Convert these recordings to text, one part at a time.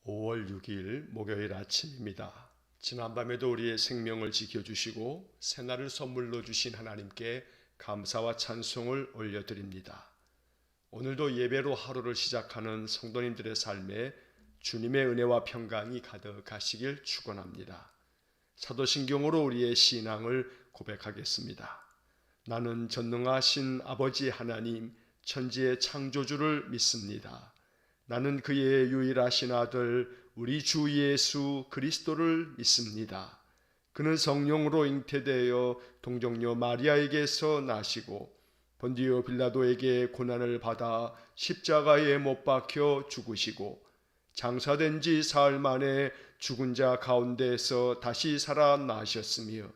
5월 6일 목요일 아침입니다. 지난밤에도 우리의 생명을 지켜주시고 새날을 선물로 주신 하나님께 감사와 찬송을 올려드립니다. 오늘도 예배로 하루를 시작하는 성도님들의 삶에 주님의 은혜와 평강이 가득하시길 축원합니다. 사도신경으로 우리의 신앙을 고백하겠습니다. 나는 전능하신 아버지 하나님 천지의 창조주를 믿습니다. 나는 그의 유일하신 아들 우리 주 예수 그리스도를 믿습니다. 그는 성령으로 잉태되어 동정녀 마리아에게서 나시고 본디오 빌라도에게 고난을 받아 십자가에 못 박혀 죽으시고 장사된 지 사흘 만에 죽은 자 가운데서 다시 살아나셨으며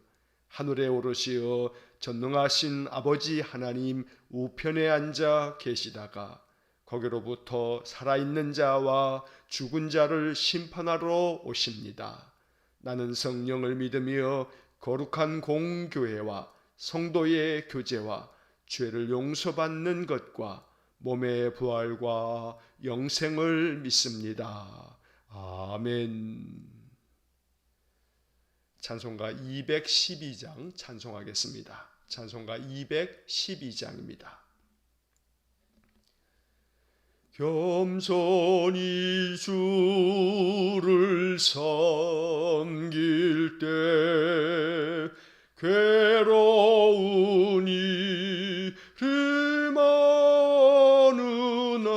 하늘에 오르시어 전능하신 아버지 하나님 우편에 앉아 계시다가 거기로부터 살아있는 자와 죽은 자를 심판하러 오십니다. 나는 성령을 믿으며 거룩한 공교회와 성도의 교제와 죄를 용서받는 것과 몸의 부활과 영생을 믿습니다. 아멘. 찬송가 212장 찬송하겠습니다. 찬송가 212장입니다. 겸손히 주를 섬길 때 괴로운 일을 많으나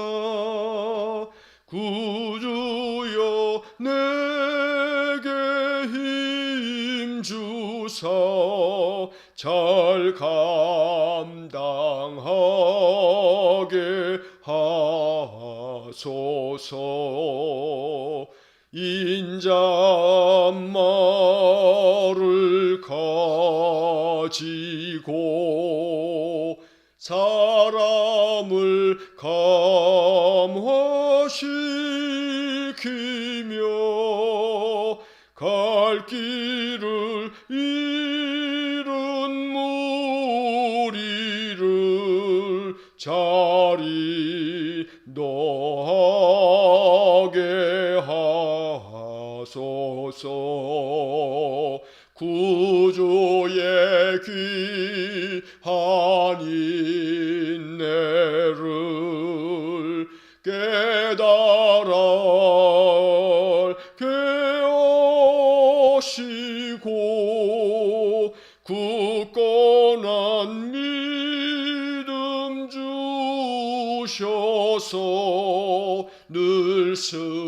구주여 내게 힘주사 잘 감당하게 하소서. 인자말을 가지고 사람을 감화시키며 갈 길을 잃은 무리를 자리 너하게 하소서. 구주의 귀한 인내를 깨달아 깨하시고 굳건한 믿음 주셔서 늘 승리하게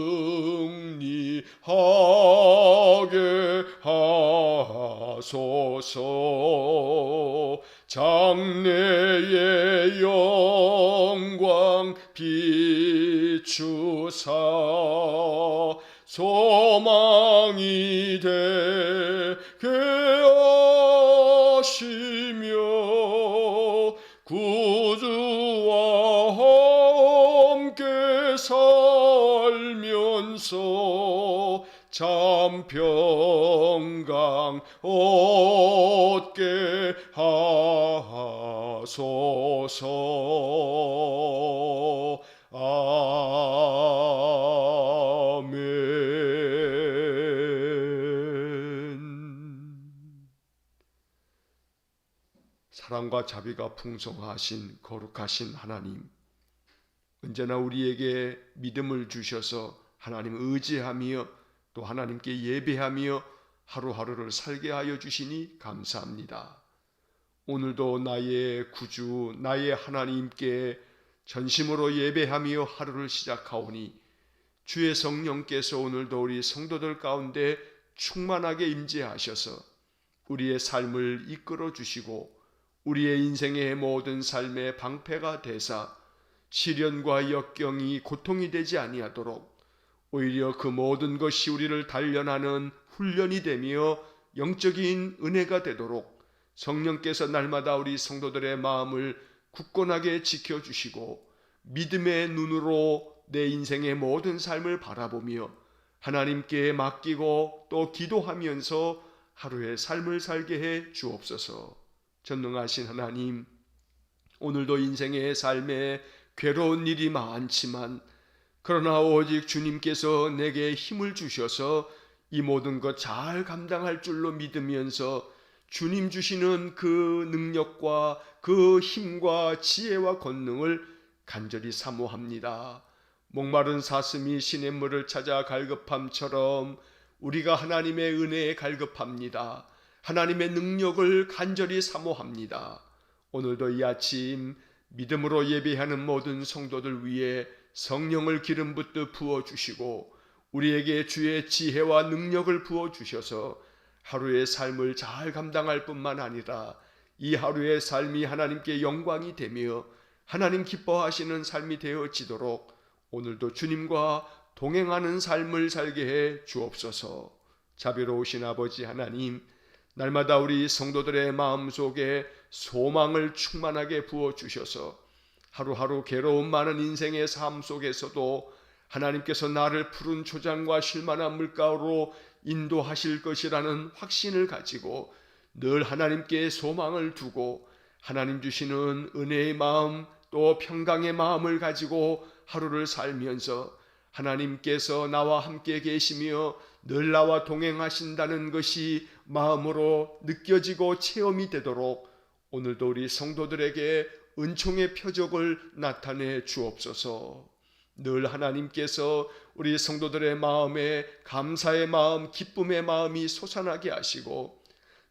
하소서. 장래의 영광 비추사 소망이 되게 하시며 구주와 함께 살면서 참 평강 얻게 하소서. 아멘. 사랑과 자비가 풍성하신 거룩하신 하나님, 언제나 우리에게 믿음을 주셔서 하나님 의지하며 또 하나님께 예배하며 하루하루를 살게 하여 주시니 감사합니다. 오늘도 나의 구주 나의 하나님께 전심으로 예배하며 하루를 시작하오니 주의 성령께서 오늘도 우리 성도들 가운데 충만하게 임재하셔서 우리의 삶을 이끌어 주시고 우리의 인생의 모든 삶의 방패가 되사 시련과 역경이 고통이 되지 아니하도록 오히려 그 모든 것이 우리를 단련하는 훈련이 되며 영적인 은혜가 되도록 성령께서 날마다 우리 성도들의 마음을 굳건하게 지켜주시고 믿음의 눈으로 내 인생의 모든 삶을 바라보며 하나님께 맡기고 또 기도하면서 하루의 삶을 살게 해 주옵소서. 전능하신 하나님, 오늘도 인생의 삶에 괴로운 일이 많지만 그러나 오직 주님께서 내게 힘을 주셔서 이 모든 것 잘 감당할 줄로 믿으면서 주님 주시는 그 능력과 그 힘과 지혜와 권능을 간절히 사모합니다. 목마른 사슴이 시냇물을 찾아 갈급함처럼 우리가 하나님의 은혜에 갈급합니다. 하나님의 능력을 간절히 사모합니다. 오늘도 이 아침 믿음으로 예배하는 모든 성도들 위해 성령을 기름 붓듯 부어주시고 우리에게 주의 지혜와 능력을 부어주셔서 하루의 삶을 잘 감당할 뿐만 아니라 이 하루의 삶이 하나님께 영광이 되며 하나님 기뻐하시는 삶이 되어지도록 오늘도 주님과 동행하는 삶을 살게 해 주옵소서. 자비로우신 아버지 하나님, 날마다 우리 성도들의 마음속에 소망을 충만하게 부어주셔서 하루하루 괴로움 많은 인생의 삶 속에서도 하나님께서 나를 푸른 초장과 쉴만한 물가로 인도하실 것이라는 확신을 가지고 늘 하나님께 소망을 두고 하나님 주시는 은혜의 마음 또 평강의 마음을 가지고 하루를 살면서 하나님께서 나와 함께 계시며 늘 나와 동행하신다는 것이 마음으로 느껴지고 체험이 되도록 오늘도 우리 성도들에게 은총의 표적을 나타내 주옵소서. 늘 하나님께서 우리 성도들의 마음에 감사의 마음, 기쁨의 마음이 솟아나게 하시고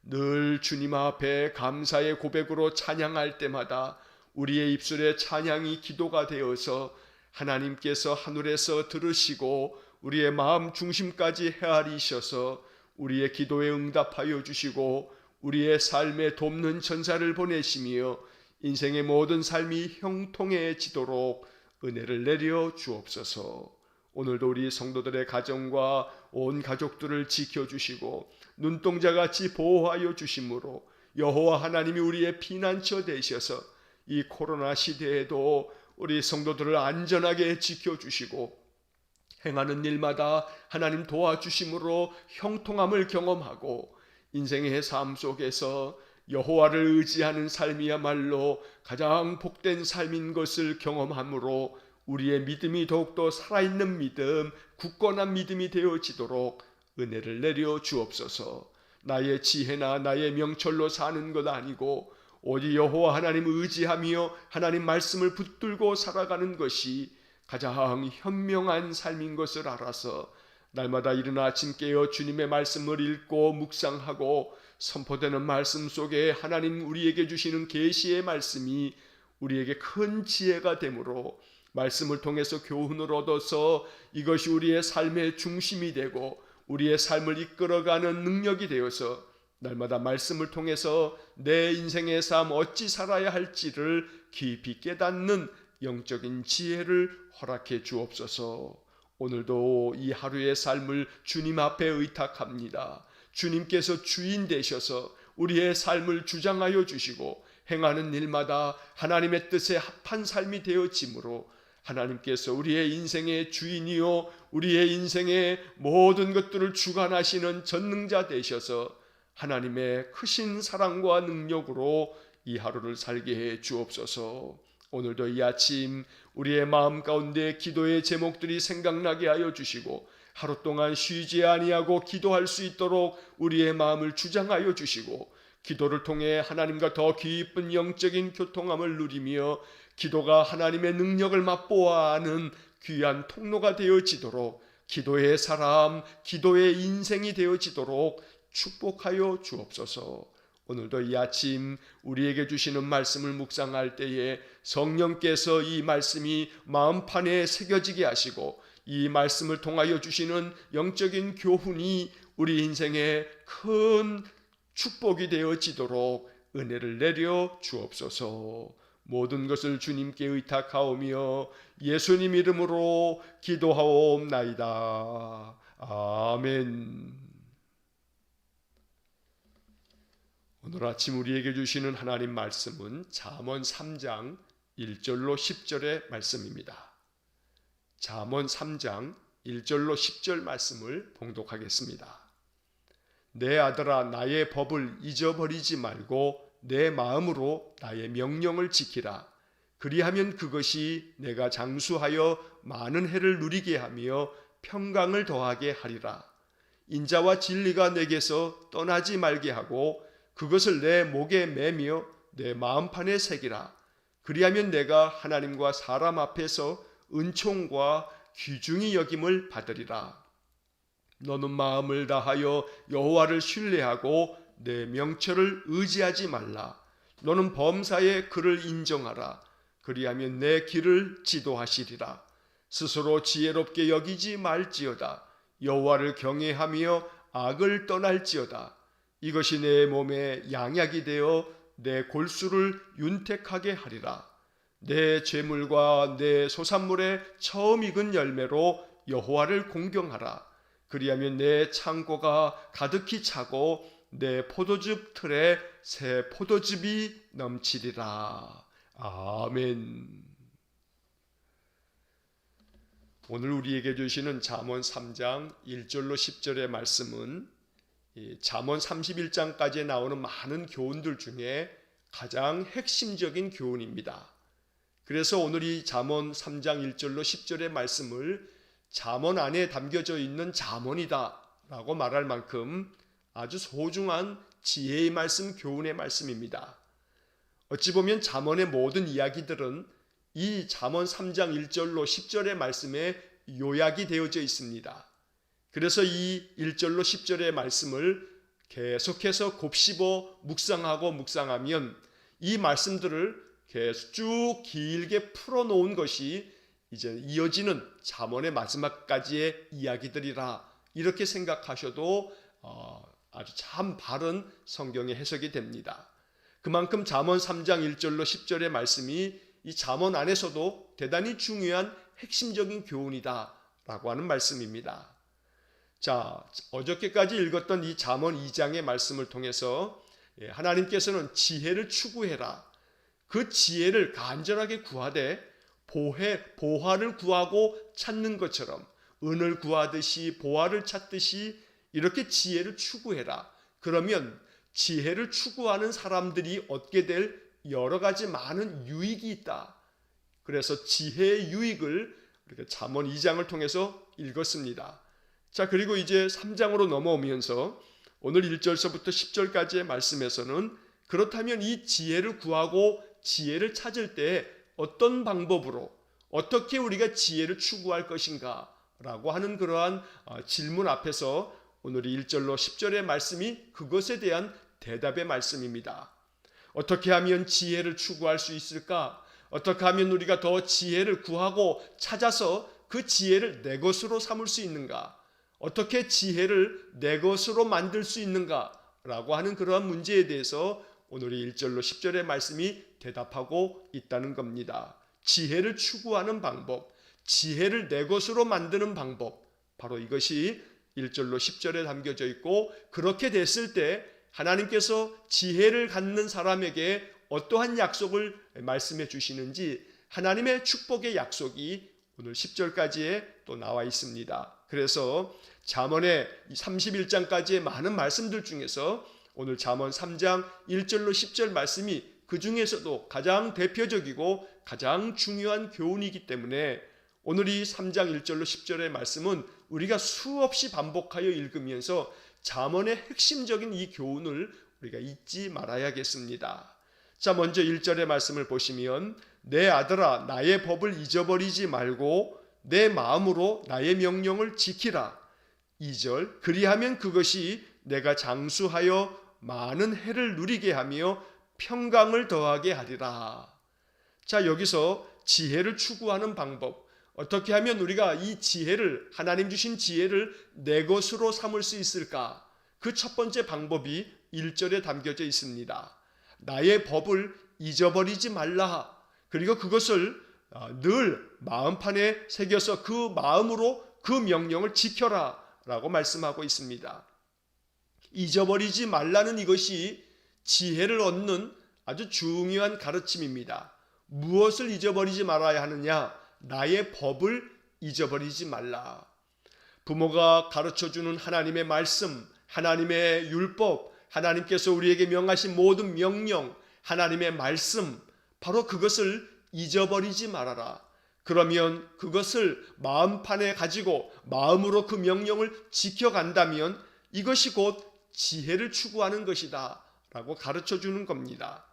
늘 주님 앞에 감사의 고백으로 찬양할 때마다 우리의 입술에 찬양이 기도가 되어서 하나님께서 하늘에서 들으시고 우리의 마음 중심까지 헤아리셔서 우리의 기도에 응답하여 주시고 우리의 삶에 돕는 전사를 보내시며 인생의 모든 삶이 형통해지도록 은혜를 내려 주옵소서. 오늘도 우리 성도들의 가정과 온 가족들을 지켜주시고 눈동자같이 보호하여 주심으로 여호와 하나님이 우리의 피난처 되셔서 이 코로나 시대에도 우리 성도들을 안전하게 지켜주시고 행하는 일마다 하나님 도와주심으로 형통함을 경험하고 인생의 삶 속에서 여호와를 의지하는 삶이야말로 가장 복된 삶인 것을 경험함으로 우리의 믿음이 더욱더 살아있는 믿음, 굳건한 믿음이 되어지도록 은혜를 내려 주옵소서. 나의 지혜나 나의 명철로 사는 것 아니고 오직 여호와 하나님을 의지하며 하나님 말씀을 붙들고 살아가는 것이 가장 현명한 삶인 것을 알아서 날마다 이른 아침 깨어 주님의 말씀을 읽고 묵상하고 선포되는 말씀 속에 하나님 우리에게 주시는 계시의 말씀이 우리에게 큰 지혜가 되므로 말씀을 통해서 교훈을 얻어서 이것이 우리의 삶의 중심이 되고 우리의 삶을 이끌어가는 능력이 되어서 날마다 말씀을 통해서 내 인생의 삶 어찌 살아야 할지를 깊이 깨닫는 영적인 지혜를 허락해 주옵소서. 오늘도 이 하루의 삶을 주님 앞에 의탁합니다. 주님께서 주인 되셔서 우리의 삶을 주장하여 주시고 행하는 일마다 하나님의 뜻에 합한 삶이 되어지므로 하나님께서 우리의 인생의 주인이요 우리의 인생의 모든 것들을 주관하시는 전능자 되셔서 하나님의 크신 사랑과 능력으로 이 하루를 살게 해 주옵소서. 오늘도 이 아침 우리의 마음 가운데 기도의 제목들이 생각나게 하여 주시고 하루 동안 쉬지 아니하고 기도할 수 있도록 우리의 마음을 주장하여 주시고 기도를 통해 하나님과 더 깊은 영적인 교통함을 누리며 기도가 하나님의 능력을 맛보아 하는 귀한 통로가 되어지도록 기도의 사람, 기도의 인생이 되어지도록 축복하여 주옵소서. 오늘도 이 아침 우리에게 주시는 말씀을 묵상할 때에 성령께서 이 말씀이 마음판에 새겨지게 하시고 이 말씀을 통하여 주시는 영적인 교훈이 우리 인생에 큰 축복이 되어지도록 은혜를 내려 주옵소서. 모든 것을 주님께 의탁하오며 예수님 이름으로 기도하옵나이다. 아멘. 오늘 아침 우리에게 주시는 하나님 말씀은 잠언 3장 1절로 10절의 말씀입니다. 잠언 3장 1절로 10절 말씀을 봉독하겠습니다. 내 아들아 나의 법을 잊어버리지 말고 내 마음으로 나의 명령을 지키라. 그리하면 그것이 내가 장수하여 많은 해를 누리게 하며 평강을 더하게 하리라. 인자와 진리가 내게서 떠나지 말게 하고 그것을 내 목에 매며 내 마음판에 새기라. 그리하면 내가 하나님과 사람 앞에서 은총과 귀중히 여김을 받으리라. 너는 마음을 다하여 여호와를 신뢰하고 내 명철을 의지하지 말라. 너는 범사에 그를 인정하라. 그리하면 내 길을 지도하시리라. 스스로 지혜롭게 여기지 말지어다. 여호와를 경외하며 악을 떠날지어다. 이것이 내 몸에 양약이 되어 내 골수를 윤택하게 하리라. 내 재물과 내 소산물의 처음 익은 열매로 여호와를 공경하라. 그리하면 내 창고가 가득히 차고 내 포도즙 틀에 새 포도즙이 넘치리라. 아멘. 오늘 우리에게 주시는 잠언 3장 1절로 10절의 말씀은 잠언 31장까지에 나오는 많은 교훈들 중에 가장 핵심적인 교훈입니다. 그래서 오늘 이 잠언 3장 1절로 10절의 말씀을 잠언 안에 담겨져 있는 잠언이다 라고 말할 만큼 아주 소중한 지혜의 말씀, 교훈의 말씀입니다. 어찌 보면 잠언의 모든 이야기들은 이 잠언 3장 1절로 10절의 말씀에 요약이 되어져 있습니다. 그래서 이 1절로 10절의 말씀을 계속해서 곱씹어 묵상하면 이 말씀들을 계속 쭉 길게 풀어놓은 것이 이제 이어지는 잠언의 마지막까지의 이야기들이라 이렇게 생각하셔도 아주 참 바른 성경의 해석이 됩니다. 그만큼 잠언 3장 1절로 10절의 말씀이 이 잠언 안에서도 대단히 중요한 핵심적인 교훈이다라고 하는 말씀입니다. 자, 어저께까지 읽었던 이 잠언 2장의 말씀을 통해서 하나님께서는 지혜를 추구해라. 그 지혜를 간절하게 구하되 보화를 구하고 찾는 것처럼 은을 구하듯이 보화를 찾듯이 이렇게 지혜를 추구해라. 그러면 지혜를 추구하는 사람들이 얻게 될 여러 가지 많은 유익이 있다. 그래서 지혜의 유익을 이렇게 잠언 2장을 통해서 읽었습니다. 자, 그리고 이제 3장으로 넘어오면서 오늘 1절서부터 10절까지의 말씀에서는 그렇다면 이 지혜를 구하고 지혜를 찾을 때 어떤 방법으로 어떻게 우리가 지혜를 추구할 것인가 라고 하는 그러한 질문 앞에서 오늘 1절로 10절의 말씀이 그것에 대한 대답의 말씀입니다. 어떻게 하면 지혜를 추구할 수 있을까? 어떻게 하면 우리가 더 지혜를 구하고 찾아서 그 지혜를 내 것으로 삼을 수 있는가? 어떻게 지혜를 내 것으로 만들 수 있는가? 라고 하는 그러한 문제에 대해서 오늘 1절로 10절의 말씀이 대답하고 있다는 겁니다. 지혜를 추구하는 방법, 지혜를 내 것으로 만드는 방법, 바로 이것이 1절로 10절에 담겨져 있고 그렇게 됐을 때 하나님께서 지혜를 갖는 사람에게 어떠한 약속을 말씀해 주시는지 하나님의 축복의 약속이 오늘 10절까지에 또 나와 있습니다. 그래서 잠언의 31장까지의 많은 말씀들 중에서 오늘 잠언 3장 1절로 10절 말씀이 그 중에서도 가장 대표적이고 가장 중요한 교훈이기 때문에 오늘 이 3장 1절로 10절의 말씀은 우리가 수없이 반복하여 읽으면서 잠언의 핵심적인 이 교훈을 우리가 잊지 말아야겠습니다. 자, 먼저 1절의 말씀을 보시면 내 아들아 나의 법을 잊어버리지 말고 내 마음으로 나의 명령을 지키라. 2절 그리하면 그것이 내가 장수하여 많은 해를 누리게 하며 평강을 더하게 하리라. 자, 여기서 지혜를 추구하는 방법, 어떻게 하면 우리가 이 지혜를, 하나님 주신 지혜를 내 것으로 삼을 수 있을까? 그 첫 번째 방법이 1절에 담겨져 있습니다. 나의 법을 잊어버리지 말라. 그리고 그것을 늘 마음판에 새겨서 그 마음으로 그 명령을 지켜라 라고 말씀하고 있습니다. 잊어버리지 말라는 이것이 지혜를 얻는 아주 중요한 가르침입니다. 무엇을 잊어버리지 말아야 하느냐? 나의 법을 잊어버리지 말라. 부모가 가르쳐주는 하나님의 말씀, 하나님의 율법, 하나님께서 우리에게 명하신 모든 명령, 하나님의 말씀, 바로 그것을 잊어버리지 말아라. 그러면 그것을 마음판에 가지고 마음으로 그 명령을 지켜간다면 이것이 곧 지혜를 추구하는 것이다 라고 가르쳐 주는 겁니다.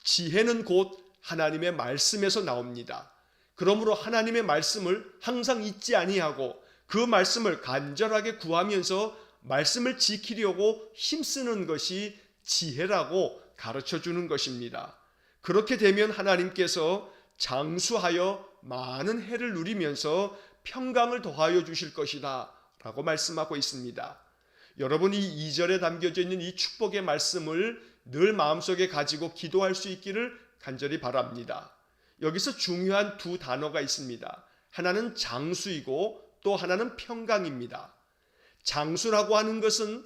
지혜는 곧 하나님의 말씀에서 나옵니다. 그러므로 하나님의 말씀을 항상 잊지 아니하고 그 말씀을 간절하게 구하면서 말씀을 지키려고 힘쓰는 것이 지혜라고 가르쳐 주는 것입니다. 그렇게 되면 하나님께서 장수하여 많은 해를 누리면서 평강을 더하여 주실 것이다 라고 말씀하고 있습니다. 여러분이 2절에 담겨져 있는 이 축복의 말씀을 늘 마음속에 가지고 기도할 수 있기를 간절히 바랍니다. 여기서 중요한 두 단어가 있습니다. 하나는 장수이고 또 하나는 평강입니다. 장수라고 하는 것은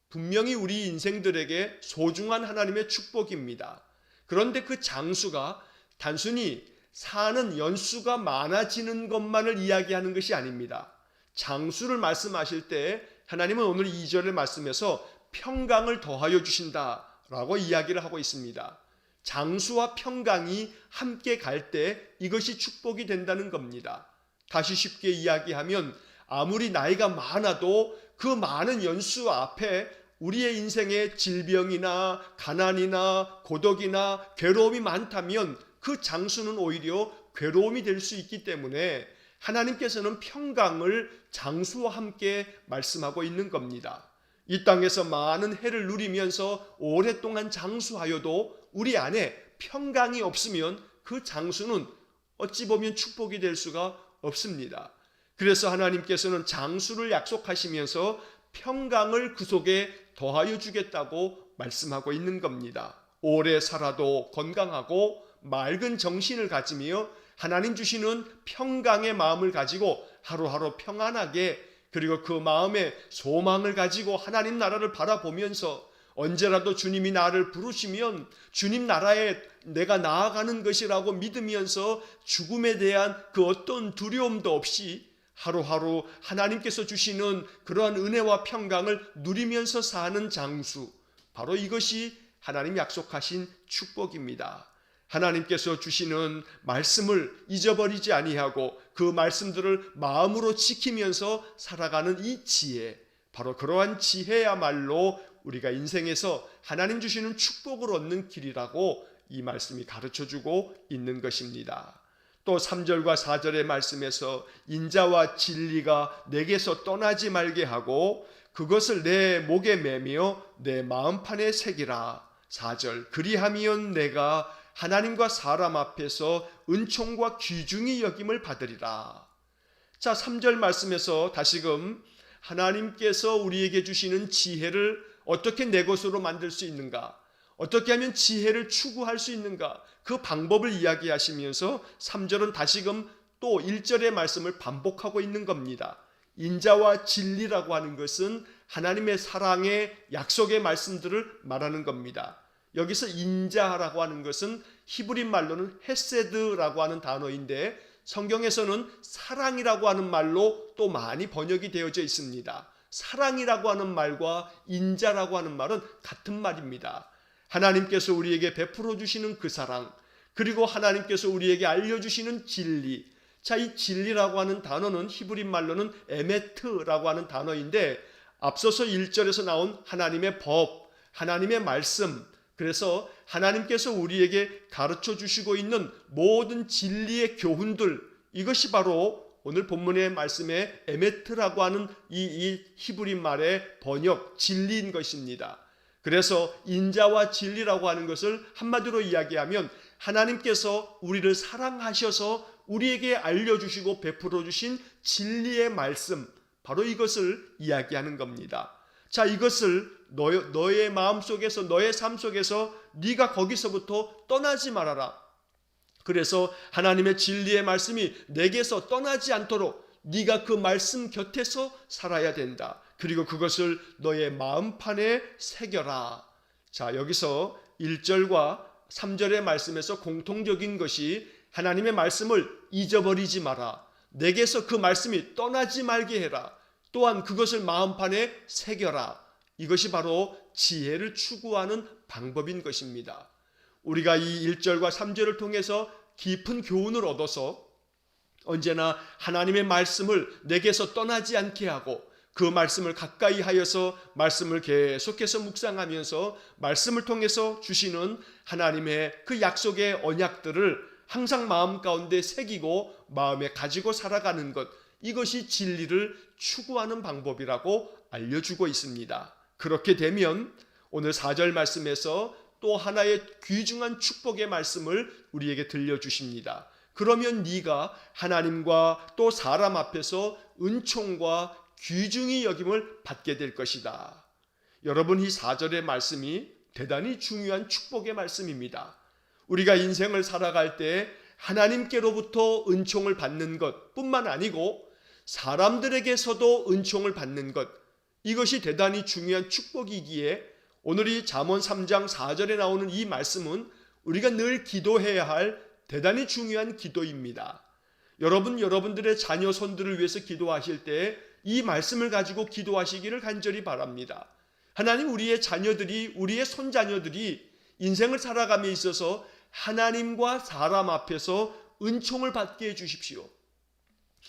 분명히 우리 인생들에게 소중한 하나님의 축복입니다. 그런데 그 장수가 단순히 사는 연수가 많아지는 것만을 이야기하는 것이 아닙니다. 장수를 말씀하실 때 하나님은 오늘 2절의 말씀에서 평강을 더하여 주신다라고 이야기를 하고 있습니다. 장수와 평강이 함께 갈 때 이것이 축복이 된다는 겁니다. 다시 쉽게 이야기하면 아무리 나이가 많아도 그 많은 연수 앞에 우리의 인생에 질병이나 가난이나 고독이나 괴로움이 많다면 그 장수는 오히려 괴로움이 될 수 있기 때문에 하나님께서는 평강을 장수와 함께 말씀하고 있는 겁니다. 이 땅에서 많은 해를 누리면서 오랫동안 장수하여도 우리 안에 평강이 없으면 그 장수는 어찌 보면 축복이 될 수가 없습니다. 그래서 하나님께서는 장수를 약속하시면서 평강을 그 속에 더하여 주겠다고 말씀하고 있는 겁니다. 오래 살아도 건강하고 맑은 정신을 가지며 하나님 주시는 평강의 마음을 가지고 하루하루 평안하게, 그리고 그 마음에 소망을 가지고 하나님 나라를 바라보면서 언제라도 주님이 나를 부르시면 주님 나라에 내가 나아가는 것이라고 믿으면서 죽음에 대한 그 어떤 두려움도 없이 하루하루 하나님께서 주시는 그러한 은혜와 평강을 누리면서 사는 장수, 바로 이것이 하나님 약속하신 축복입니다. 하나님께서 주시는 말씀을 잊어버리지 아니하고 그 말씀들을 마음으로 지키면서 살아가는 이 지혜, 바로 그러한 지혜야말로 우리가 인생에서 하나님 주시는 축복을 얻는 길이라고 이 말씀이 가르쳐주고 있는 것입니다. 또 3절과 4절의 말씀에서 인자와 진리가 내게서 떠나지 말게 하고 그것을 내 목에 매며 내 마음판에 새기라. 4절, 그리하면 내가 하나님과 사람 앞에서 은총과 귀중히 여김을 받으리라. 자, 3절 말씀에서 다시금 하나님께서 우리에게 주시는 지혜를 어떻게 내 것으로 만들 수 있는가, 어떻게 하면 지혜를 추구할 수 있는가, 그 방법을 이야기하시면서 3절은 다시금 또 1절의 말씀을 반복하고 있는 겁니다. 인자와 진리라고 하는 것은 하나님의 사랑의 약속의 말씀들을 말하는 겁니다. 여기서 인자라고 하는 것은 히브리 말로는 헤세드라고 하는 단어인데 성경에서는 사랑이라고 하는 말로 또 많이 번역이 되어져 있습니다. 사랑이라고 하는 말과 인자라고 하는 말은 같은 말입니다. 하나님께서 우리에게 베풀어 주시는 그 사랑, 그리고 하나님께서 우리에게 알려주시는 진리. 자, 이 진리라고 하는 단어는 히브리 말로는 에메트라고 하는 단어인데 앞서서 1절에서 나온 하나님의 법, 하나님의 말씀, 그래서 하나님께서 우리에게 가르쳐 주시고 있는 모든 진리의 교훈들, 이것이 바로 오늘 본문의 말씀에 에메트라고 하는 이 히브리 말의 번역, 진리인 것입니다. 그래서 인자와 진리라고 하는 것을 한마디로 이야기하면 하나님께서 우리를 사랑하셔서 우리에게 알려주시고 베풀어 주신 진리의 말씀, 바로 이것을 이야기하는 겁니다. 자, 이것을 너의 마음속에서, 너의 삶 속에서 네가 거기서부터 떠나지 말아라. 그래서 하나님의 진리의 말씀이 내게서 떠나지 않도록 네가 그 말씀 곁에서 살아야 된다. 그리고 그것을 너의 마음판에 새겨라. 자, 여기서 1절과 3절의 말씀에서 공통적인 것이 하나님의 말씀을 잊어버리지 마라. 내게서 그 말씀이 떠나지 말게 해라. 또한 그것을 마음판에 새겨라. 이것이 바로 지혜를 추구하는 방법인 것입니다. 우리가 이 1절과 3절을 통해서 깊은 교훈을 얻어서 언제나 하나님의 말씀을 내게서 떠나지 않게 하고 그 말씀을 가까이 하여서 말씀을 계속해서 묵상하면서 말씀을 통해서 주시는 하나님의 그 약속의 언약들을 항상 마음 가운데 새기고 마음에 가지고 살아가는 것, 이것이 진리를 추구하는 방법이라고 알려주고 있습니다. 그렇게 되면 오늘 4절 말씀에서 또 하나의 귀중한 축복의 말씀을 우리에게 들려주십니다. 그러면 네가 하나님과 또 사람 앞에서 은총과 귀중히 여김을 받게 될 것이다. 여러분, 이 4절의 말씀이 대단히 중요한 축복의 말씀입니다. 우리가 인생을 살아갈 때 하나님께로부터 은총을 받는 것 뿐만 아니고 사람들에게서도 은총을 받는 것, 이것이 대단히 중요한 축복이기에 오늘 이 잠언 3장 4절에 나오는 이 말씀은 우리가 늘 기도해야 할 대단히 중요한 기도입니다. 여러분들의 자녀 손들을 위해서 기도하실 때 이 말씀을 가지고 기도하시기를 간절히 바랍니다. 하나님, 우리의 자녀들이, 우리의 손자녀들이 인생을 살아감에 있어서 하나님과 사람 앞에서 은총을 받게 해주십시오.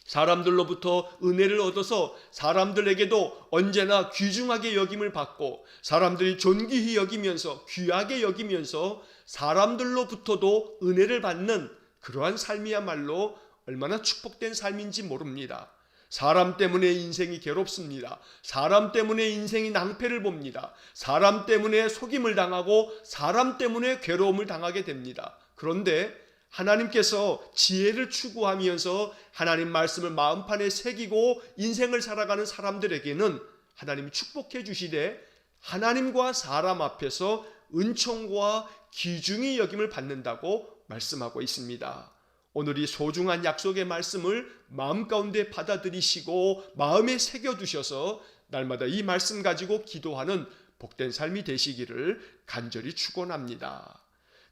사람들로부터 은혜를 얻어서 사람들에게도 언제나 귀중하게 여김을 받고 사람들이 존귀히 여기면서 귀하게 여기면서 사람들로부터도 은혜를 받는 그러한 삶이야말로 얼마나 축복된 삶인지 모릅니다. 사람 때문에 인생이 괴롭습니다. 사람 때문에 인생이 낭패를 봅니다. 사람 때문에 속임을 당하고 사람 때문에 괴로움을 당하게 됩니다. 그런데 하나님께서 지혜를 추구하면서 하나님 말씀을 마음판에 새기고 인생을 살아가는 사람들에게는 하나님이 축복해 주시되 하나님과 사람 앞에서 은총과 귀중히 여김을 받는다고 말씀하고 있습니다. 오늘 이 소중한 약속의 말씀을 마음 가운데 받아들이시고 마음에 새겨두셔서 날마다 이 말씀 가지고 기도하는 복된 삶이 되시기를 간절히 축원합니다.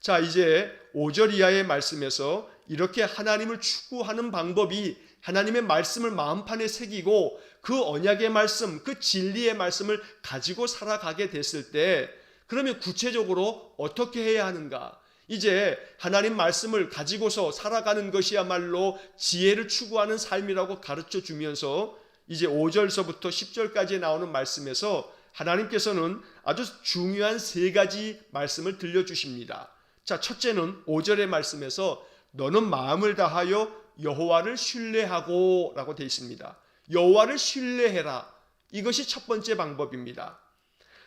자, 이제 5절 이하의 말씀에서 이렇게 하나님을 추구하는 방법이 하나님의 말씀을 마음판에 새기고 그 언약의 말씀, 그 진리의 말씀을 가지고 살아가게 됐을 때 그러면 구체적으로 어떻게 해야 하는가? 이제 하나님 말씀을 가지고서 살아가는 것이야말로 지혜를 추구하는 삶이라고 가르쳐 주면서 이제 5절서부터 10절까지 나오는 말씀에서 하나님께서는 아주 중요한 3가지 말씀을 들려주십니다. 자, 첫째는 5절의 말씀에서 너는 마음을 다하여 여호와를 신뢰하고 라고 되어 있습니다. 여호와를 신뢰해라. 이것이 첫 번째 방법입니다.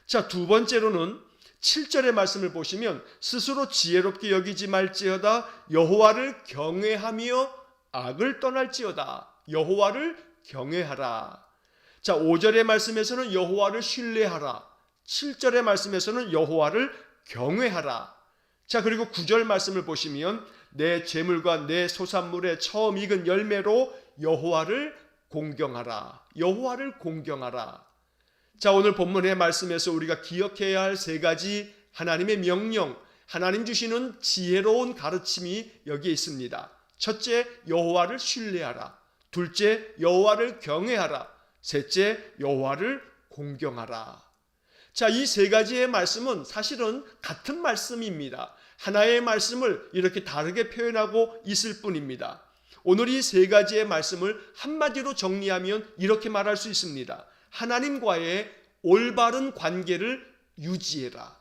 자, 두 번째로는 7절의 말씀을 보시면 스스로 지혜롭게 여기지 말지어다 여호와를 경외하며 악을 떠날지어다. 여호와를 경외하라. 자, 5절의 말씀에서는 여호와를 신뢰하라. 7절의 말씀에서는 여호와를 경외하라. 자, 그리고 9절 말씀을 보시면 내 재물과 내 소산물의 처음 익은 열매로 여호와를 공경하라. 여호와를 공경하라. 자, 오늘 본문의 말씀에서 우리가 기억해야 할 3가지 하나님의 명령, 하나님 주시는 지혜로운 가르침이 여기에 있습니다. 첫째, 여호와를 신뢰하라. 둘째, 여호와를 경외하라. 셋째, 여호와를 공경하라. 자, 이 3가지의 말씀은 사실은 같은 말씀입니다. 하나의 말씀을 이렇게 다르게 표현하고 있을 뿐입니다. 오늘 이 3가지의 말씀을 한마디로 정리하면 이렇게 말할 수 있습니다. 하나님과의 올바른 관계를 유지해라.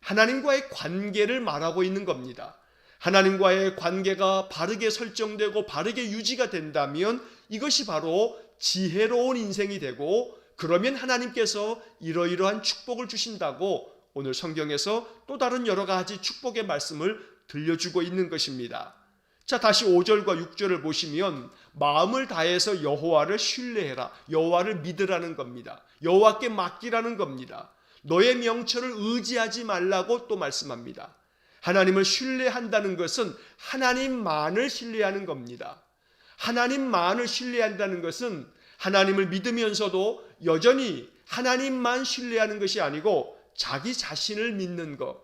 하나님과의 관계를 말하고 있는 겁니다. 하나님과의 관계가 바르게 설정되고 바르게 유지가 된다면 이것이 바로 지혜로운 인생이 되고 그러면 하나님께서 이러이러한 축복을 주신다고 오늘 성경에서 또 다른 여러 가지 축복의 말씀을 들려주고 있는 것입니다. 자, 다시 5절과 6절을 보시면 마음을 다해서 여호와를 신뢰해라. 여호와를 믿으라는 겁니다. 여호와께 맡기라는 겁니다. 너의 명철을 의지하지 말라고 또 말씀합니다. 하나님을 신뢰한다는 것은 하나님만을 신뢰하는 겁니다. 하나님만을 신뢰한다는 것은 하나님을 믿으면서도 여전히 하나님만 신뢰하는 것이 아니고 자기 자신을 믿는 것,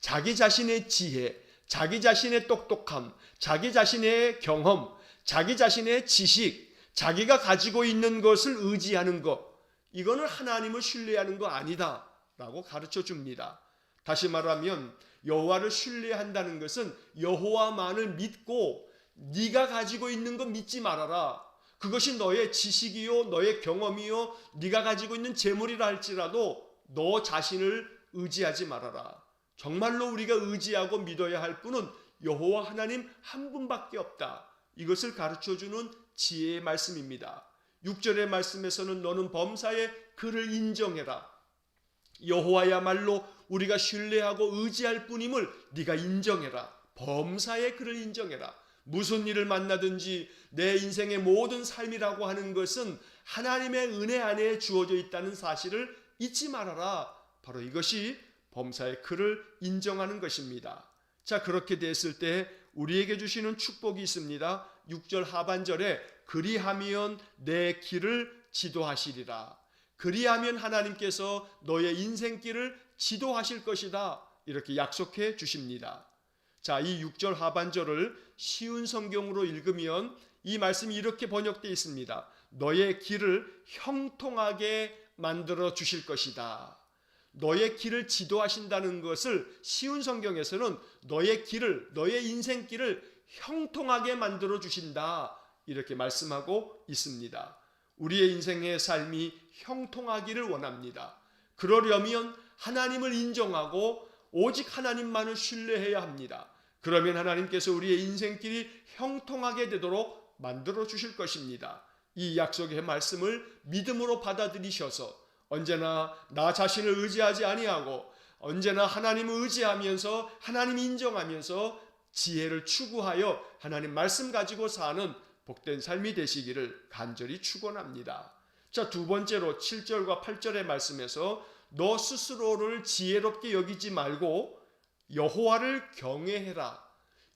자기 자신의 지혜, 자기 자신의 똑똑함, 자기 자신의 경험, 자기 자신의 지식, 자기가 가지고 있는 것을 의지하는 것, 이거는 하나님을 신뢰하는 거 아니다 라고 가르쳐 줍니다. 다시 말하면 여호와를 신뢰한다는 것은 여호와만을 믿고 네가 가지고 있는 것 믿지 말아라. 그것이 너의 지식이요 너의 경험이요 네가 가지고 있는 재물이라 할지라도 너 자신을 의지하지 말아라. 정말로 우리가 의지하고 믿어야 할 분은 여호와 하나님 한 분밖에 없다. 이것을 가르쳐주는 지혜의 말씀입니다. 6절의 말씀에서는 너는 범사에 그를 인정해라. 여호와야말로 우리가 신뢰하고 의지할 분임을 네가 인정해라. 범사에 그를 인정해라. 무슨 일을 만나든지 내 인생의 모든 삶이라고 하는 것은 하나님의 은혜 안에 주어져 있다는 사실을 잊지 말아라. 바로 이것이 범사에 그를 인정하는 것입니다. 자, 그렇게 됐을 때 우리에게 주시는 축복이 있습니다. 6절 하반절에 그리하면 내 길을 지도하시리라. 그리하면 하나님께서 너의 인생길을 지도하실 것이다. 이렇게 약속해 주십니다. 자, 이 6절 하반절을 쉬운 성경으로 읽으면 이 말씀이 이렇게 번역되어 있습니다. 너의 길을 형통하게 만들어 주실 것이다. 너의 길을 지도하신다는 것을 쉬운 성경에서는 너의 길을, 너의 인생길을 형통하게 만들어 주신다. 이렇게 말씀하고 있습니다. 우리의 인생의 삶이 형통하기를 원합니다. 그러려면 하나님을 인정하고 오직 하나님만을 신뢰해야 합니다. 그러면 하나님께서 우리의 인생길이 형통하게 되도록 만들어 주실 것입니다. 이 약속의 말씀을 믿음으로 받아들이셔서 언제나 나 자신을 의지하지 아니하고 언제나 하나님을 의지하면서 하나님 인정하면서 지혜를 추구하여 하나님 말씀 가지고 사는 복된 삶이 되시기를 간절히 축원합니다. 자, 두 번째로 7절과 8절의 말씀에서 너 스스로를 지혜롭게 여기지 말고 여호와를 경외해라.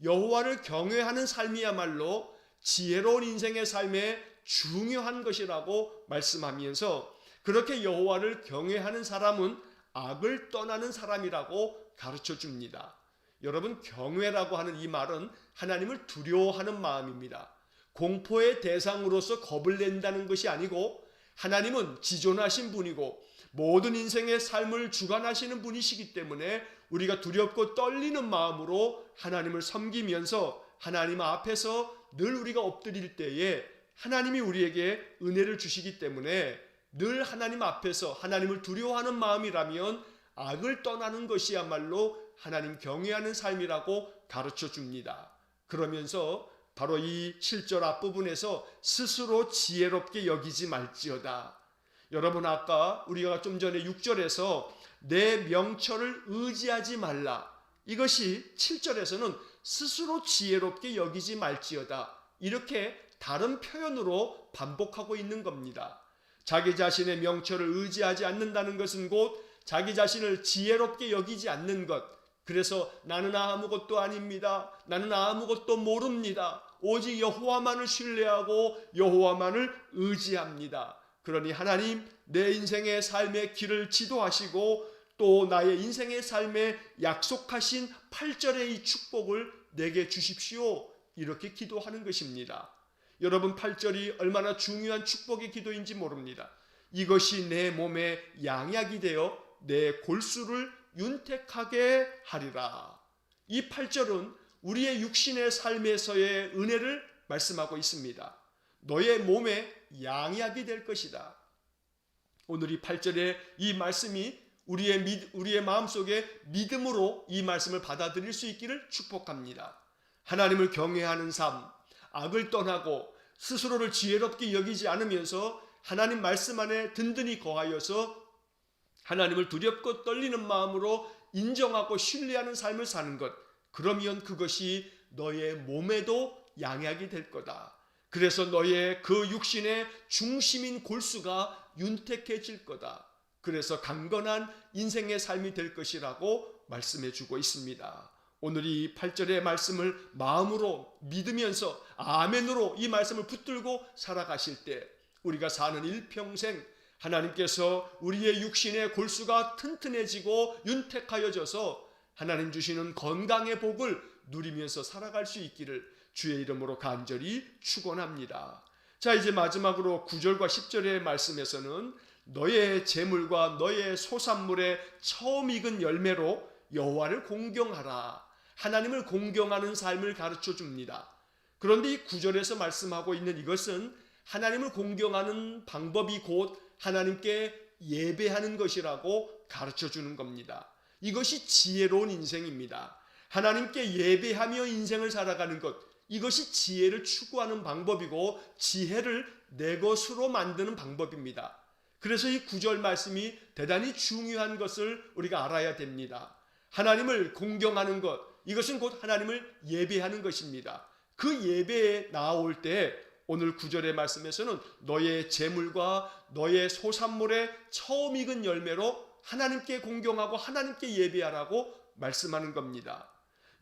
여호와를 경외하는 삶이야말로 지혜로운 인생의 삶에 중요한 것이라고 말씀하면서 그렇게 여호와를 경외하는 사람은 악을 떠나는 사람이라고 가르쳐 줍니다. 여러분, 경외라고 하는 이 말은 하나님을 두려워하는 마음입니다. 공포의 대상으로서 겁을 낸다는 것이 아니고 하나님은 지존하신 분이고 모든 인생의 삶을 주관하시는 분이시기 때문에 우리가 두렵고 떨리는 마음으로 하나님을 섬기면서 하나님 앞에서 늘 우리가 엎드릴 때에 하나님이 우리에게 은혜를 주시기 때문에 늘 하나님 앞에서 하나님을 두려워하는 마음이라면 악을 떠나는 것이야말로 하나님 경외하는 삶이라고 가르쳐 줍니다. 그러면서 바로 이 7절 앞부분에서 스스로 지혜롭게 여기지 말지어다. 여러분, 아까 우리가 좀 전에 6절에서 내 명철을 의지하지 말라. 이것이 7절에서는 스스로 지혜롭게 여기지 말지어다. 이렇게 다른 표현으로 반복하고 있는 겁니다. 자기 자신의 명철을 의지하지 않는다는 것은 곧 자기 자신을 지혜롭게 여기지 않는 것. 그래서 나는 아무것도 아닙니다. 나는 아무것도 모릅니다. 오직 여호와만을 신뢰하고 여호와만을 의지합니다. 그러니 하나님, 내 인생의 삶의 길을 지도하시고 또 나의 인생의 삶에 약속하신 8절의 이 축복을 내게 주십시오. 이렇게 기도하는 것입니다. 여러분, 8절이 얼마나 중요한 축복의 기도인지 모릅니다. 이것이 내 몸에 양약이 되어 내 골수를 윤택하게 하리라. 이 8절은 우리의 육신의 삶에서의 은혜를 말씀하고 있습니다. 너의 몸에 양약이 될 것이다. 오늘 이 8절의 이 말씀이 우리의 마음속에 믿음으로 이 말씀을 받아들일 수 있기를 축복합니다. 하나님을 경외하는 삶, 악을 떠나고 스스로를 지혜롭게 여기지 않으면서 하나님 말씀 안에 든든히 거하여서 하나님을 두렵고 떨리는 마음으로 인정하고 신뢰하는 삶을 사는 것, 그러면 그것이 너의 몸에도 양약이 될 거다. 그래서 너의 그 육신의 중심인 골수가 윤택해질 거다. 그래서 강건한 인생의 삶이 될 것이라고 말씀해 주고 있습니다. 오늘 이 8절의 말씀을 마음으로 믿으면서 아멘으로 이 말씀을 붙들고 살아가실 때 우리가 사는 일평생 하나님께서 우리의 육신의 골수가 튼튼해지고 윤택하여져서 하나님 주시는 건강의 복을 누리면서 살아갈 수 있기를 주의 이름으로 간절히 축원합니다. 자, 이제 마지막으로 9절과 10절의 말씀에서는 너의 재물과 너의 소산물의 처음 익은 열매로 여호와를 공경하라. 하나님을 공경하는 삶을 가르쳐 줍니다. 그런데 이 9절에서 말씀하고 있는 이것은 하나님을 공경하는 방법이 곧 하나님께 예배하는 것이라고 가르쳐 주는 겁니다. 이것이 지혜로운 인생입니다. 하나님께 예배하며 인생을 살아가는 것, 이것이 지혜를 추구하는 방법이고 지혜를 내 것으로 만드는 방법입니다. 그래서 이 9절 말씀이 대단히 중요한 것을 우리가 알아야 됩니다. 하나님을 공경하는 것, 이것은 곧 하나님을 예배하는 것입니다. 그 예배에 나올 때 오늘 9절의 말씀에서는 너의 재물과 너의 소산물의 처음 익은 열매로 하나님께 공경하고 하나님께 예배하라고 말씀하는 겁니다.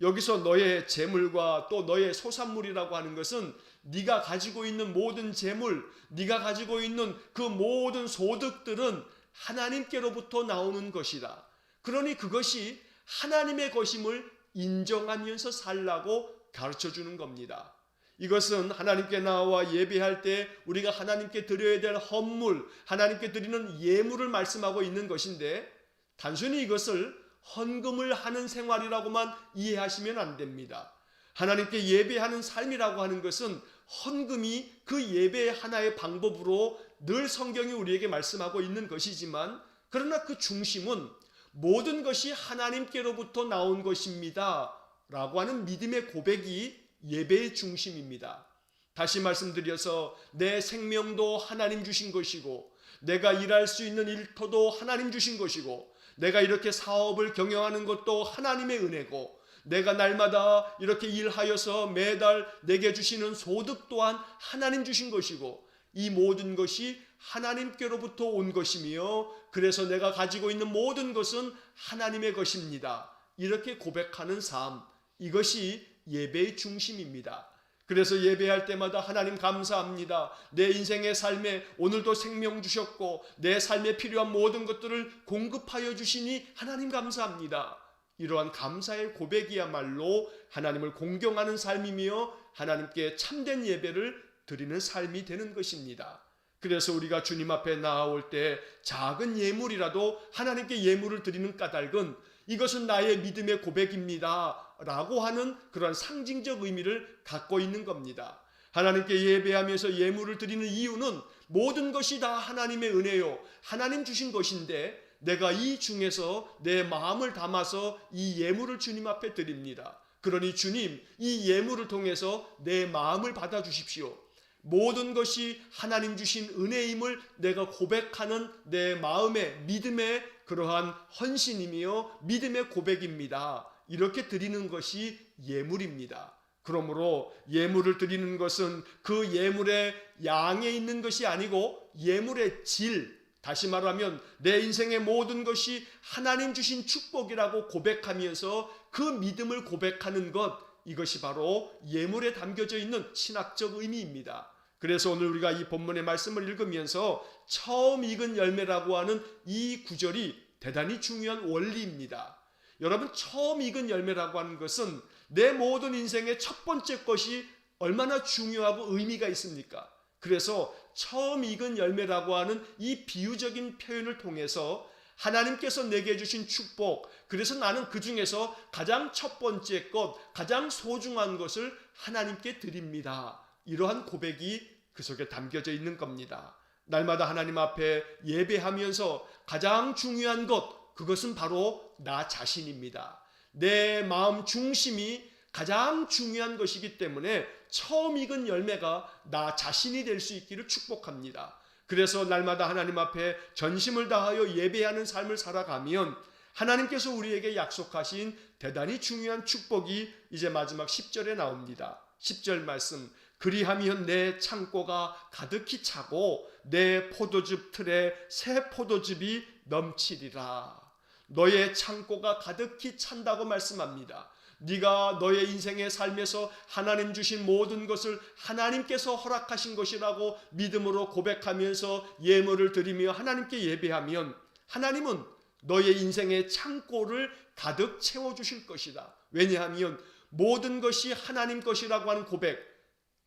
여기서 너의 재물과 또 너의 소산물이라고 하는 것은 네가 가지고 있는 모든 재물, 네가 가지고 있는 그 모든 소득들은 하나님께로부터 나오는 것이다. 그러니 그것이 하나님의 것임을 인정하면서 살라고 가르쳐 주는 겁니다. 이것은 하나님께 나와 예배할 때 우리가 하나님께 드려야 될 헌물, 하나님께 드리는 예물을 말씀하고 있는 것인데 단순히 이것을 헌금을 하는 생활이라고만 이해하시면 안 됩니다. 하나님께 예배하는 삶이라고 하는 것은 헌금이 그 예배의 하나의 방법으로 늘 성경이 우리에게 말씀하고 있는 것이지만 그러나 그 중심은 모든 것이 하나님께로부터 나온 것입니다 라고 하는 믿음의 고백이 예배의 중심입니다. 다시 말씀드려서 내 생명도 하나님 주신 것이고 내가 일할 수 있는 일터도 하나님 주신 것이고 내가 이렇게 사업을 경영하는 것도 하나님의 은혜고 내가 날마다 이렇게 일하여서 매달 내게 주시는 소득 또한 하나님 주신 것이고 이 모든 것이 하나님께로부터 온 것이며 그래서 내가 가지고 있는 모든 것은 하나님의 것입니다. 이렇게 고백하는 삶, 이것이 예배의 중심입니다. 그래서 예배할 때마다 하나님 감사합니다. 내 인생의 삶에 오늘도 생명 주셨고 내 삶에 필요한 모든 것들을 공급하여 주시니 하나님 감사합니다. 이러한 감사의 고백이야말로 하나님을 공경하는 삶이며 하나님께 참된 예배를 드리는 삶이 되는 것입니다. 그래서 우리가 주님 앞에 나아올 때 작은 예물이라도 하나님께 예물을 드리는 까닭은 이것은 나의 믿음의 고백입니다 라고 하는 그런 상징적 의미를 갖고 있는 겁니다. 하나님께 예배하면서 예물을 드리는 이유는 모든 것이 다 하나님의 은혜요 하나님 주신 것인데 내가 이 중에서 내 마음을 담아서 이 예물을 주님 앞에 드립니다. 그러니 주님 이 예물을 통해서 내 마음을 받아주십시오. 모든 것이 하나님 주신 은혜임을 내가 고백하는 내 마음의 믿음의 그러한 헌신이며 믿음의 고백입니다. 이렇게 드리는 것이 예물입니다. 그러므로 예물을 드리는 것은 그 예물의 양에 있는 것이 아니고 예물의 질, 다시 말하면 내 인생의 모든 것이 하나님 주신 축복이라고 고백하면서 그 믿음을 고백하는 것, 이것이 바로 예물에 담겨져 있는 신학적 의미입니다. 그래서 오늘 우리가 이 본문의 말씀을 읽으면서 처음 익은 열매라고 하는 이 구절이 대단히 중요한 원리입니다. 여러분, 처음 익은 열매라고 하는 것은 내 모든 인생의 첫 번째 것이 얼마나 중요하고 의미가 있습니까? 그래서 처음 익은 열매라고 하는 이 비유적인 표현을 통해서 하나님께서 내게 주신 축복, 그래서 나는 그 중에서 가장 첫 번째 것, 가장 소중한 것을 하나님께 드립니다. 이러한 고백이 그 속에 담겨져 있는 겁니다. 날마다 하나님 앞에 예배하면서 가장 중요한 것, 그것은 바로 나 자신입니다. 내 마음 중심이 가장 중요한 것이기 때문에 처음 익은 열매가 나 자신이 될 수 있기를 축복합니다. 그래서 날마다 하나님 앞에 전심을 다하여 예배하는 삶을 살아가면 하나님께서 우리에게 약속하신 대단히 중요한 축복이 이제 마지막 10절에 나옵니다. 10절 말씀, 그리하면 내 창고가 가득히 차고 내 포도즙 틀에 새 포도즙이 넘치리라. 너의 창고가 가득히 찬다고 말씀합니다. 네가 너의 인생의 삶에서 하나님 주신 모든 것을 하나님께서 허락하신 것이라고 믿음으로 고백하면서 예물을 드리며 하나님께 예배하면 하나님은 너의 인생의 창고를 가득 채워주실 것이다. 왜냐하면 모든 것이 하나님 것이라고 하는 고백,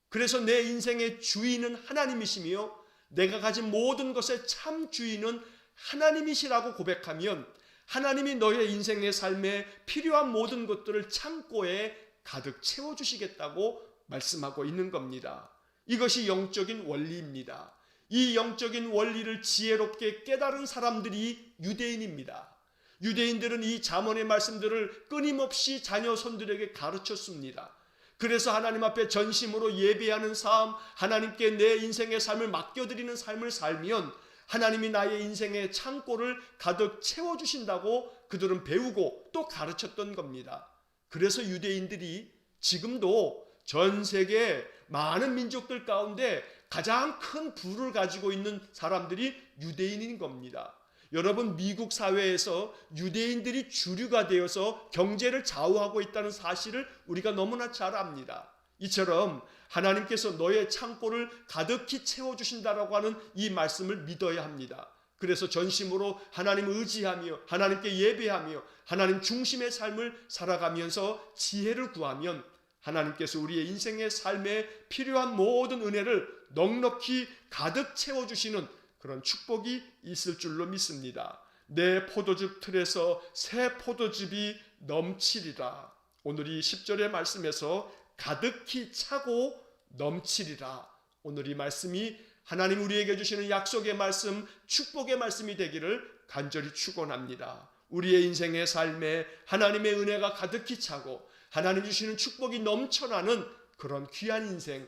그래서 내 인생의 주인은 하나님이시며 내가 가진 모든 것의 참 주인은 하나님이시라고 고백하면 하나님이 너의 인생의 삶에 필요한 모든 것들을 창고에 가득 채워주시겠다고 말씀하고 있는 겁니다. 이것이 영적인 원리입니다. 이 영적인 원리를 지혜롭게 깨달은 사람들이 유대인입니다. 유대인들은 이 잠언의 말씀들을 끊임없이 자녀 손들에게 가르쳤습니다. 그래서 하나님 앞에 전심으로 예배하는 삶, 하나님께 내 인생의 삶을 맡겨드리는 삶을 살면 하나님이 나의 인생의 창고를 가득 채워주신다고 그들은 배우고 또 가르쳤던 겁니다. 그래서 유대인들이 지금도 전 세계 많은 민족들 가운데 가장 큰 부를 가지고 있는 사람들이 유대인인 겁니다. 여러분, 미국 사회에서 유대인들이 주류가 되어서 경제를 좌우하고 있다는 사실을 우리가 너무나 잘 압니다. 이처럼 하나님께서 너의 창고를 가득히 채워주신다라고 하는 이 말씀을 믿어야 합니다. 그래서 전심으로 하나님을 의지하며 하나님께 예배하며 하나님 중심의 삶을 살아가면서 지혜를 구하면 하나님께서 우리의 인생의 삶에 필요한 모든 은혜를 넉넉히 가득 채워주시는 그런 축복이 있을 줄로 믿습니다. 내 포도즙 틀에서 새 포도즙이 넘치리라. 오늘 이 10절의 말씀에서 가득히 차고 넘치리라. 오늘 이 말씀이 하나님 우리에게 주시는 약속의 말씀, 축복의 말씀이 되기를 간절히 축원합니다. 우리의 인생의 삶에 하나님의 은혜가 가득히 차고 하나님 주시는 축복이 넘쳐나는 그런 귀한 인생,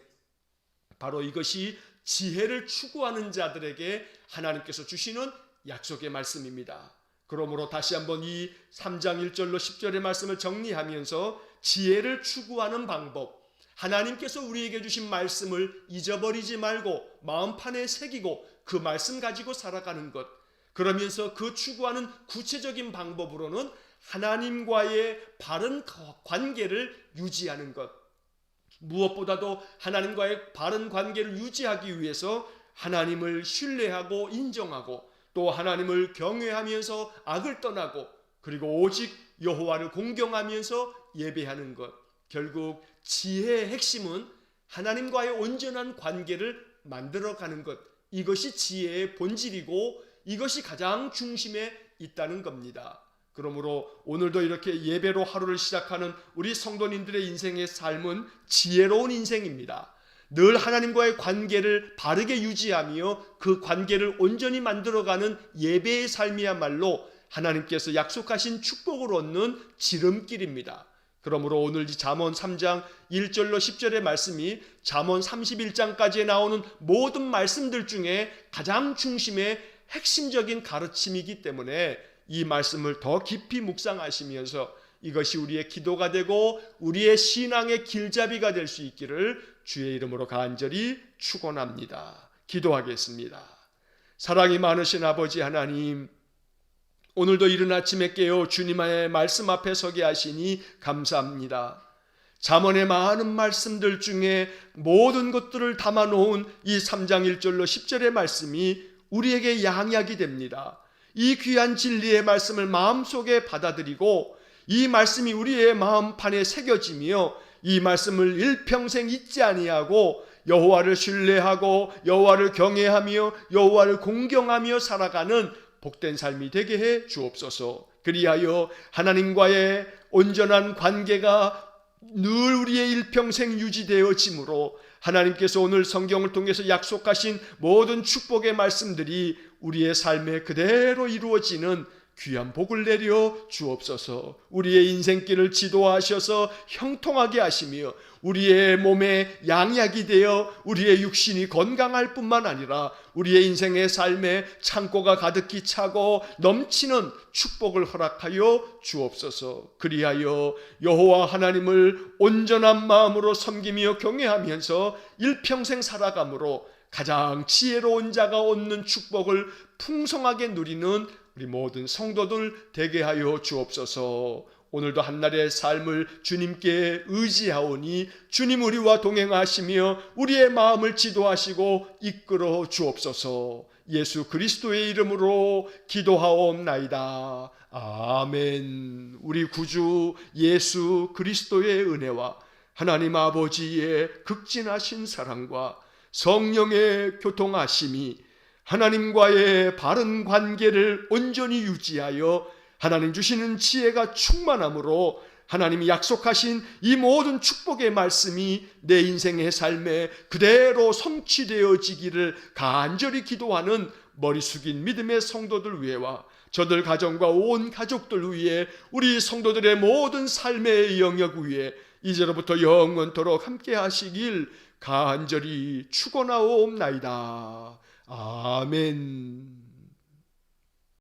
바로 이것이 지혜를 추구하는 자들에게 하나님께서 주시는 약속의 말씀입니다. 그러므로 다시 한번 이 3장 1절로 10절의 말씀을 정리하면서 지혜를 추구하는 방법, 하나님께서 우리에게 주신 말씀을 잊어버리지 말고 마음판에 새기고 그 말씀 가지고 살아가는 것, 그러면서 그 추구하는 구체적인 방법으로는 하나님과의 바른 관계를 유지하는 것, 무엇보다도 하나님과의 바른 관계를 유지하기 위해서 하나님을 신뢰하고 인정하고 또 하나님을 경외하면서 악을 떠나고 그리고 오직 여호와를 공경하면서 예배하는 것, 결국 지혜의 핵심은 하나님과의 온전한 관계를 만들어가는 것, 이것이 지혜의 본질이고 이것이 가장 중심에 있다는 겁니다. 그러므로 오늘도 이렇게 예배로 하루를 시작하는 우리 성도님들의 인생의 삶은 지혜로운 인생입니다. 늘 하나님과의 관계를 바르게 유지하며 그 관계를 온전히 만들어가는 예배의 삶이야말로 하나님께서 약속하신 축복을 얻는 지름길입니다. 그러므로 오늘 이 잠언 3장 1절로 10절의 말씀이 잠언 31장까지에 나오는 모든 말씀들 중에 가장 중심의 핵심적인 가르침이기 때문에 이 말씀을 더 깊이 묵상하시면서 이것이 우리의 기도가 되고 우리의 신앙의 길잡이가 될 수 있기를 주의 이름으로 간절히 축원합니다. 기도하겠습니다. 사랑이 많으신 아버지 하나님, 오늘도 이른 아침에 깨어 주님의 말씀 앞에 서게 하시니 감사합니다. 잠언의 많은 말씀들 중에 모든 것들을 담아놓은 이 3장 1절로 10절의 말씀이 우리에게 양약이 됩니다. 이 귀한 진리의 말씀을 마음속에 받아들이고 이 말씀이 우리의 마음판에 새겨지며 이 말씀을 일평생 잊지 아니하고 여호와를 신뢰하고 여호와를 경외하며 여호와를 공경하며 살아가는 복된 삶이 되게 해 주옵소서. 그리하여 하나님과의 온전한 관계가 늘 우리의 일평생 유지되어지므로 하나님께서 오늘 성경을 통해서 약속하신 모든 축복의 말씀들이 우리의 삶에 그대로 이루어지는 귀한 복을 내려 주옵소서. 우리의 인생길을 지도하셔서 형통하게 하시며 우리의 몸에 양약이 되어 우리의 육신이 건강할 뿐만 아니라 우리의 인생의 삶에 창고가 가득히 차고 넘치는 축복을 허락하여 주옵소서. 그리하여 여호와 하나님을 온전한 마음으로 섬기며 경외하면서 일평생 살아감으로 가장 지혜로운 자가 얻는 축복을 풍성하게 누리는 우리 모든 성도들 되게 하여 주옵소서. 오늘도 한날의 삶을 주님께 의지하오니 주님 우리와 동행하시며 우리의 마음을 지도하시고 이끌어 주옵소서. 예수 그리스도의 이름으로 기도하옵나이다. 아멘. 우리 구주 예수 그리스도의 은혜와 하나님 아버지의 극진하신 사랑과 성령의 교통하심이 하나님과의 바른 관계를 온전히 유지하여 하나님 주시는 지혜가 충만함으로 하나님이 약속하신 이 모든 축복의 말씀이 내 인생의 삶에 그대로 성취되어지기를 간절히 기도하는 머리 숙인 믿음의 성도들 위해와 저들 가정과 온 가족들 위해 우리 성도들의 모든 삶의 영역 위에 이제로부터 영원토록 함께 하시길 간절히 축원하옵나이다. 아멘.